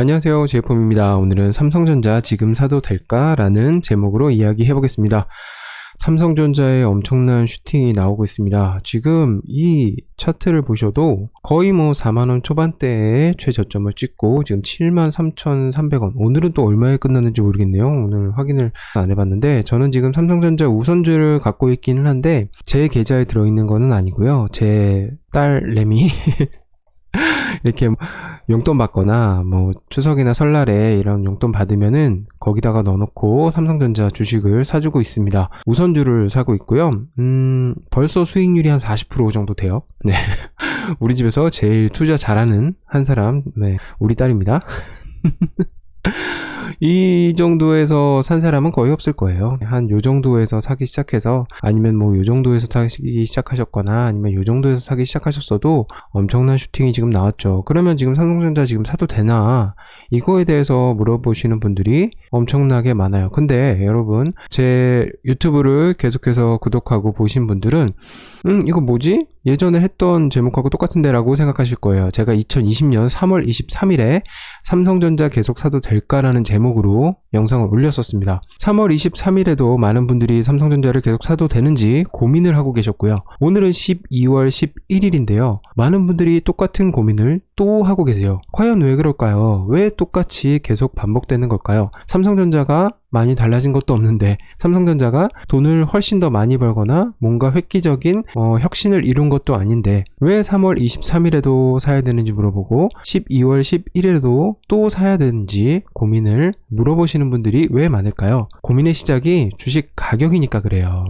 안녕하세요, 제이폼입니다. 오늘은 삼성전자 지금 사도 될까? 라는 제목으로 이야기해 보겠습니다. 삼성전자의 엄청난 슈팅이 나오고 있습니다. 지금 이 차트를 보셔도 거의 4만원 초반대에 최저점을 찍고 지금 73,300원. 오늘은 또 얼마에 끝났는지 모르겠네요. 오늘 확인을 안 해봤는데 저는 지금 삼성전자 우선주를 갖고 있기는 한데 제 계좌에 들어있는 거는 아니고요. 제 딸 램이 이렇게 용돈 받거나 추석이나 설날에 이런 용돈 받으면은 거기다가 넣어놓고 삼성전자 주식을 사주고 있습니다. 우선주를 사고 있고요. 벌써 수익률이 한 40% 정도 돼요. 네. 우리 집에서 제일 투자 잘하는 한 사람, 네, 우리 딸입니다. 이 정도에서 산 사람은 거의 없을 거예요. 한 요 정도에서 사기 시작해서 아니면 요 정도에서 사기 시작하셨거나 아니면 요 정도에서 사기 시작하셨어도 엄청난 슈팅이 지금 나왔죠. 그러면 지금 삼성전자 지금 사도 되나? 이거에 대해서 물어보시는 분들이 엄청나게 많아요. 근데 여러분, 제 유튜브를 계속해서 구독하고 보신 분들은 이거 뭐지? 예전에 했던 제목하고 똑같은데 라고 생각하실 거예요. 제가 2020년 3월 23일에 삼성전자 계속 사도 될까라는 제목으로 영상을 올렸었습니다. 3월 23일에도 많은 분들이 삼성전자를 계속 사도 되는지 고민을 하고 계셨고요. 오늘은 12월 11일인데요. 많은 분들이 똑같은 고민을 또 하고 계세요. 과연 왜 그럴까요? 왜 똑같이 계속 반복되는 걸까요? 삼성전자가 많이 달라진 것도 없는데 삼성전자가 돈을 훨씬 더 많이 벌거나 뭔가 획기적인 혁신을 이룬 것도 아닌데 왜 3월 23일에도 사야 되는지 물어보고 12월 11일에도 또 사야 되는지 고민을 물어보시는 분들이 왜 많을까요? 고민의 시작이 주식 가격이니까 그래요.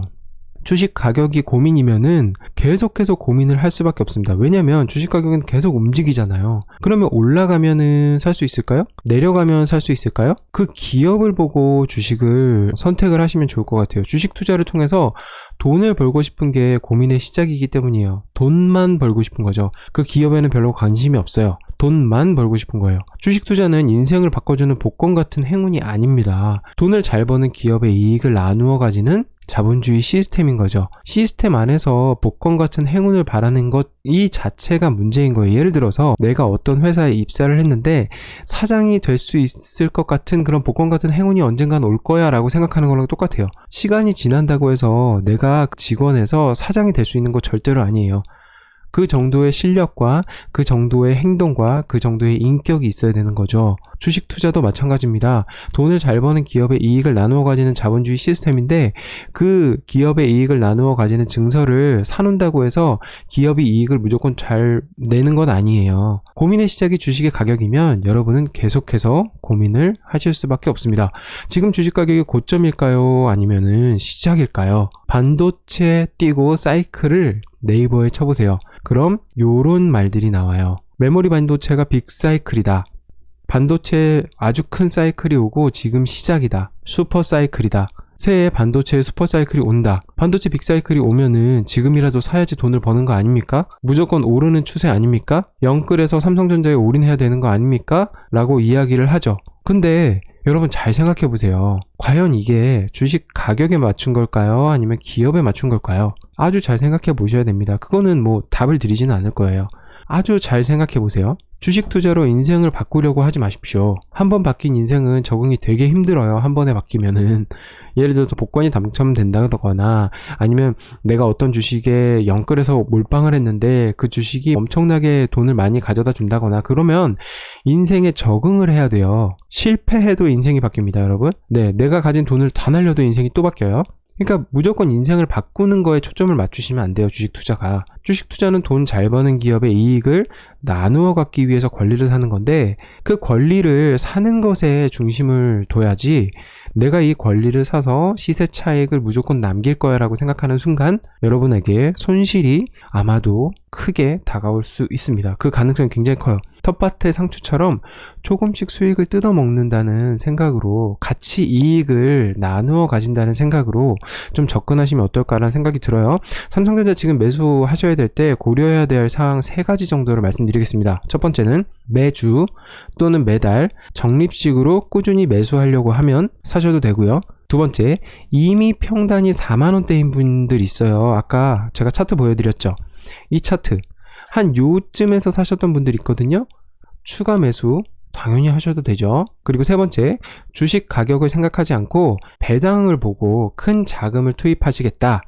주식 가격이 고민이면은 계속해서 고민을 할 수밖에 없습니다. 왜냐면 주식 가격은 계속 움직이잖아요. 그러면 올라가면은 살 수 있을까요? 내려가면 살 수 있을까요? 그 기업을 보고 주식을 선택을 하시면 좋을 것 같아요. 주식 투자를 통해서 돈을 벌고 싶은 게 고민의 시작이기 때문이에요. 돈만 벌고 싶은 거죠. 그 기업에는 별로 관심이 없어요. 돈만 벌고 싶은 거예요. 주식 투자는 인생을 바꿔주는 복권 같은 행운이 아닙니다. 돈을 잘 버는 기업의 이익을 나누어 가지는 자본주의 시스템인 거죠. 시스템 안에서 복권 같은 행운을 바라는 것 이 자체가 문제인 거예요. 예를 들어서 내가 어떤 회사에 입사를 했는데 사장이 될 수 있을 것 같은 그런 복권 같은 행운이 언젠간 올 거야 라고 생각하는 거랑 똑같아요. 시간이 지난다고 해서 내가 직원에서 사장이 될 수 있는 거 절대로 아니에요. 그 정도의 실력과 그 정도의 행동과 그 정도의 인격이 있어야 되는 거죠. 주식 투자도 마찬가지입니다. 돈을 잘 버는 기업의 이익을 나누어 가지는 자본주의 시스템인데 그 기업의 이익을 나누어 가지는 증서를 사놓는다고 해서 기업이 이익을 무조건 잘 내는 건 아니에요. 고민의 시작이 주식의 가격이면 여러분은 계속해서 고민을 하실 수밖에 없습니다. 지금 주식 가격이 고점일까요? 아니면은 시작일까요? 반도체 띄고 사이클을 네이버에 쳐보세요. 그럼 요런 말들이 나와요. 메모리 반도체가 빅사이클이다. 반도체 아주 큰 사이클이 오고 지금 시작이다. 슈퍼 사이클이다. 새해 반도체 슈퍼 사이클이 온다. 반도체 빅사이클이 오면은 지금이라도 사야지 돈을 버는 거 아닙니까? 무조건 오르는 추세 아닙니까? 영끌에서 삼성전자에 올인해야 되는 거 아닙니까? 라고 이야기를 하죠. 근데 여러분 잘 생각해 보세요. 과연 이게 주식 가격에 맞춘 걸까요? 아니면 기업에 맞춘 걸까요? 아주 잘 생각해 보셔야 됩니다. 그거는 답을 드리지는 않을 거예요. 아주 잘 생각해 보세요. 주식 투자로 인생을 바꾸려고 하지 마십시오. 한 번 바뀐 인생은 적응이 되게 힘들어요. 한 번에 바뀌면은. 예를 들어서 복권이 당첨된다거나 아니면 내가 어떤 주식에 영끌에서 몰빵을 했는데 그 주식이 엄청나게 돈을 많이 가져다 준다거나 그러면 인생에 적응을 해야 돼요. 실패해도 인생이 바뀝니다, 여러분. 네, 내가 가진 돈을 다 날려도 인생이 또 바뀌어요. 그러니까 무조건 인생을 바꾸는 거에 초점을 맞추시면 안 돼요. 주식 투자가. 주식 투자는 돈 잘 버는 기업의 이익을 나누어 갖기 위해서 권리를 사는 건데 그 권리를 사는 것에 중심을 둬야지 내가 이 권리를 사서 시세 차익을 무조건 남길 거야 라고 생각하는 순간 여러분에게 손실이 아마도 크게 다가올 수 있습니다. 그 가능성이 굉장히 커요. 텃밭의 상추처럼 조금씩 수익을 뜯어 먹는다는 생각으로 같이 이익을 나누어 가진다는 생각으로 좀 접근하시면 어떨까라는 생각이 들어요. 삼성전자 지금 매수하셔야 될 때 고려해야 될 사항 3가지 정도를 말씀드리겠습니다. 첫 번째는 매주 또는 매달 적립식으로 꾸준히 매수하려고 하면 사셔도 되고요. 두 번째, 이미 평단이 4만원대인 분들 있어요. 아까 제가 차트 보여드렸죠. 이 차트 한 요쯤에서 사셨던 분들 있거든요. 추가 매수 당연히 하셔도 되죠. 그리고 세 번째, 주식 가격을 생각하지 않고 배당을 보고 큰 자금을 투입하시겠다.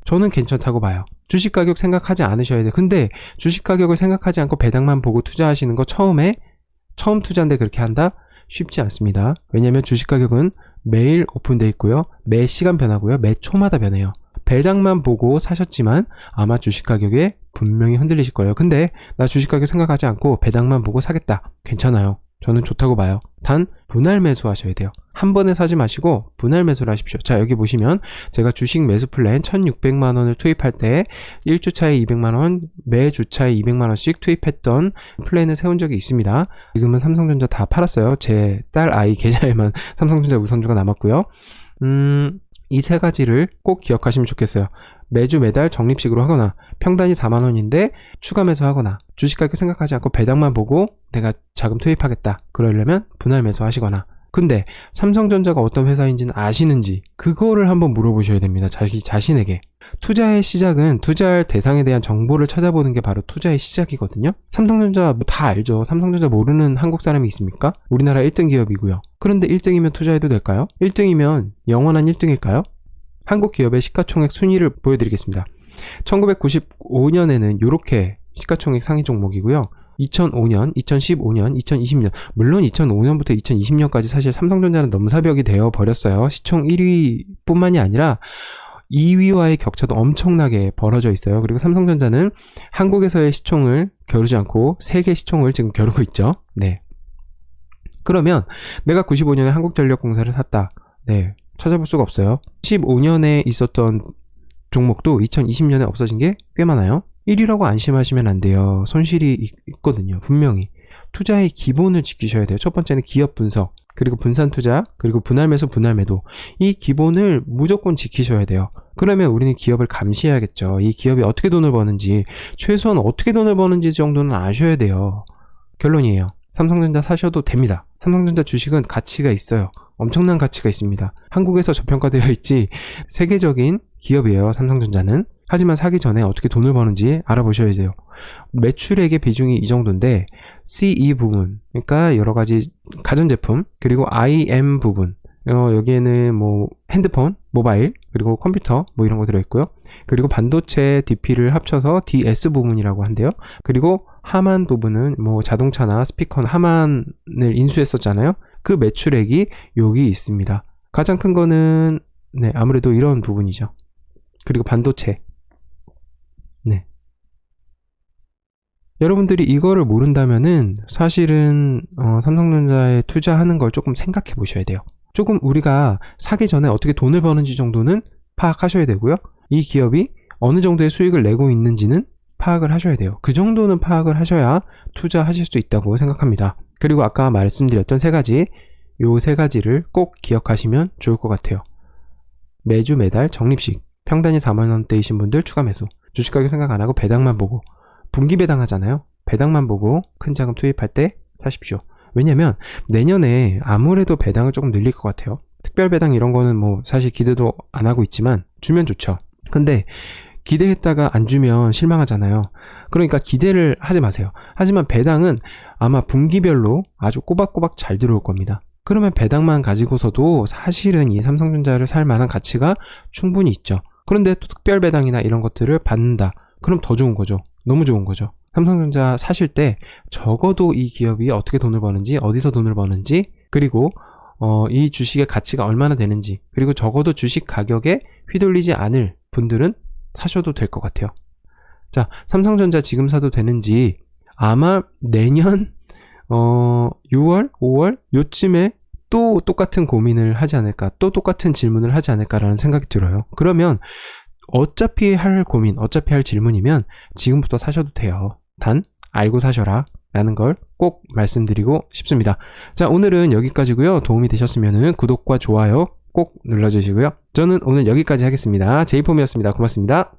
저는 괜찮다고 봐요. 주식 가격 생각하지 않으셔야 돼요. 근데 주식 가격을 생각하지 않고 배당만 보고 투자하시는 거 처음 투자인데 그렇게 한다? 쉽지 않습니다. 왜냐하면 주식 가격은 매일 오픈돼 있고요. 매 시간 변하고요. 매 초마다 변해요. 배당만 보고 사셨지만 아마 주식 가격에 분명히 흔들리실 거예요. 근데 나 주식 가격 생각하지 않고 배당만 보고 사겠다. 괜찮아요. 저는 좋다고 봐요. 단 분할 매수 하셔야 돼요. 한 번에 사지 마시고 분할 매수를 하십시오. 자, 여기 보시면 제가 주식 매수 플랜 1,600만 원을 투입할 때 1주차에 200만 원, 매 주차에 200만 원씩 투입했던 플랜을 세운 적이 있습니다. 지금은 삼성전자 다 팔았어요. 제 딸 아이 계좌에만 삼성전자 우선주가 남았고요. 이 세 가지를 꼭 기억하시면 좋겠어요. 매주 매달 적립식으로 하거나 평단이 4만 원인데 추가 매수하거나 주식 가격 생각하지 않고 배당만 보고 내가 자금 투입하겠다. 그러려면 분할 매수 하시거나. 근데 삼성전자가 어떤 회사인지는 아시는지 그거를 한번 물어보셔야 됩니다. 자신에게. 투자의 시작은 투자할 대상에 대한 정보를 찾아보는 게 바로 투자의 시작이거든요. 삼성전자 다 알죠. 삼성전자 모르는 한국 사람이 있습니까? 우리나라 1등 기업이고요. 그런데 1등이면 투자해도 될까요? 1등이면 영원한 1등일까요? 한국 기업의 시가총액 순위를 보여드리겠습니다. 1995년에는 이렇게 시가총액 상위 종목이고요. 2005년, 2015년, 2020년, 물론 2005년부터 2020년까지 사실 삼성전자는 넘사벽이 되어 버렸어요. 시총 1위뿐만이 아니라 2위와의 격차도 엄청나게 벌어져 있어요. 그리고 삼성전자는 한국에서의 시총을 겨루지 않고 세계 시총을 지금 겨루고 있죠. 네. 그러면 내가 95년에 한국전력공사를 샀다. 네. 찾아볼 수가 없어요. 15년에 있었던 종목도 2020년에 없어진 게 꽤 많아요. 1위라고 안심하시면 안 돼요. 손실이 있거든요. 분명히. 투자의 기본을 지키셔야 돼요. 첫 번째는 기업 분석, 그리고 분산 투자, 그리고 분할 매수, 분할 매도. 이 기본을 무조건 지키셔야 돼요. 그러면 우리는 기업을 감시해야겠죠. 이 기업이 어떻게 돈을 버는지, 최소한 어떻게 돈을 버는지 정도는 아셔야 돼요. 결론이에요. 삼성전자 사셔도 됩니다. 삼성전자 주식은 가치가 있어요. 엄청난 가치가 있습니다. 한국에서 저평가되어 있지 세계적인 기업이에요. 삼성전자는. 하지만 사기 전에 어떻게 돈을 버는지 알아보셔야 돼요. 매출액의 비중이 이 정도인데 CE 부분, 그러니까 여러 가지 가전제품, 그리고 IM 부분, 여기에는 뭐 핸드폰, 모바일, 그리고 컴퓨터 뭐 이런 거 들어있고요. 그리고 반도체 DP를 합쳐서 DS 부분이라고 한대요. 그리고 하만 부분은 뭐 자동차나 스피커 하만을 인수했었잖아요. 그 매출액이 여기 있습니다. 가장 큰 거는 네, 아무래도 이런 부분이죠. 그리고 반도체. 네. 여러분들이 이거를 모른다면은 사실은 삼성전자에 투자하는 걸 조금 생각해 보셔야 돼요. 조금 우리가 사기 전에 어떻게 돈을 버는지 정도는 파악하셔야 되고요. 이 기업이 어느 정도의 수익을 내고 있는지는 파악을 하셔야 돼요. 그 정도는 파악을 하셔야 투자하실 수 있다고 생각합니다. 그리고 아까 말씀드렸던 세 가지, 요 세 가지를 꼭 기억하시면 좋을 것 같아요. 매주 매달 적립식, 평단이 4만 원대이신 분들 추가 매수, 주식 가격 생각 안 하고 배당만 보고, 분기 배당 하잖아요. 배당만 보고 큰 자금 투입할 때 사십시오. 왜냐면 내년에 아무래도 배당을 조금 늘릴 것 같아요. 특별 배당 이런 거는 뭐 사실 기대도 안 하고 있지만 주면 좋죠. 근데 기대했다가 안 주면 실망하잖아요. 그러니까 기대를 하지 마세요. 하지만 배당은 아마 분기별로 아주 꼬박꼬박 잘 들어올 겁니다. 그러면 배당만 가지고서도 사실은 이 삼성전자를 살 만한 가치가 충분히 있죠. 그런데 또 특별 배당이나 이런 것들을 받는다. 그럼 더 좋은 거죠. 너무 좋은 거죠. 삼성전자 사실 때 적어도 이 기업이 어떻게 돈을 버는지, 어디서 돈을 버는지, 그리고 이 주식의 가치가 얼마나 되는지, 그리고 적어도 주식 가격에 휘둘리지 않을 분들은 사셔도 될 것 같아요. 자, 삼성전자 지금 사도 되는지 아마 내년 6월, 5월 요쯤에 또 똑같은 고민을 하지 않을까, 또 똑같은 질문을 하지 않을까라는 생각이 들어요. 그러면 어차피 할 고민, 어차피 할 질문이면 지금부터 사셔도 돼요. 단 알고 사셔라 라는 걸 꼭 말씀드리고 싶습니다. 자, 오늘은 여기까지고요. 도움이 되셨으면 구독과 좋아요 꼭 눌러주시고요. 저는 오늘 여기까지 하겠습니다. 제이폼이었습니다. 고맙습니다.